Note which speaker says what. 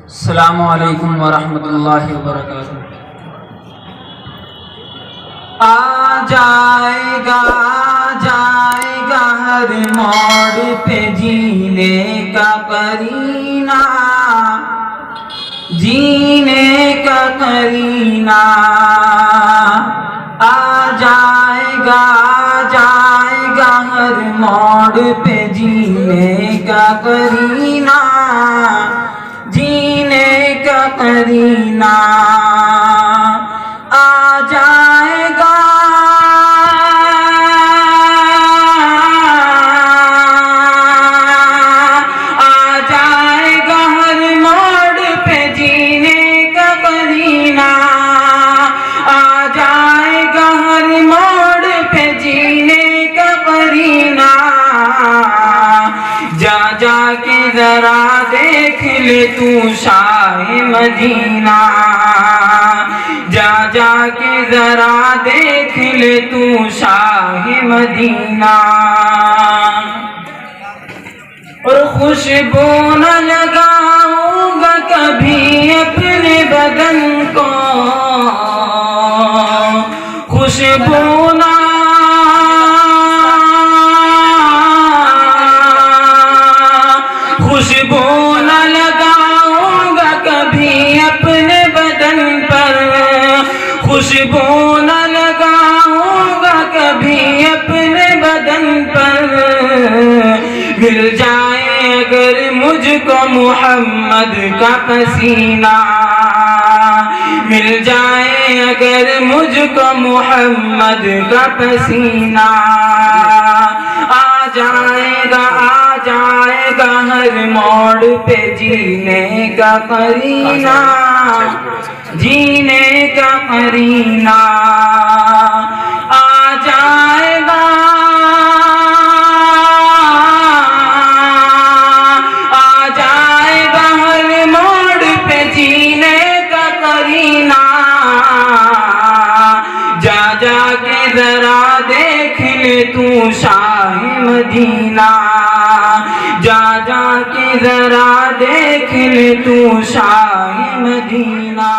Speaker 1: السلام علیکم ورحمۃ اللہ وبرکاتہ۔ آ جائے گا ہر موڑ پہ جینے کا قرینہ، جینے کا قرینہ۔ آ جائے گا ہر موڑ پہ جینے کا قرینہ، جینے کا قرینہ۔ آ جائے گا ہر موڑ پہ جینے کا قرینہ، آ جائے گا ہر موڑ پہ جینے کا قرینہ۔ جا کے ذرا دیکھ لے تو شاہ مدینہ، جا کے ذرا دیکھ لے تو شاہ مدینہ۔ اور خوشبو نہ لگاؤں گا کبھی اپنے بدن کو، خوشبو نہ لگاؤں گا کبھی اپنے بدن پر، خوشبو نہ لگاؤں گا کبھی اپنے بدن پر۔ مل جائے اگر مجھ کو محمد کا پسینہ، مل جائے اگر مجھ کو محمد کا پسینہ۔ آ جائے گا ہر موڑ پہ جینے کا قرینہ، جینے کا قرینہ۔ آ جائے گا ہر موڑ پہ جینے کا قرینہ۔ جا کے ذرا دیکھ لے تو شاہ مدینہ، جا کے ذرا دیکھ لے تو شاہ مدینہ۔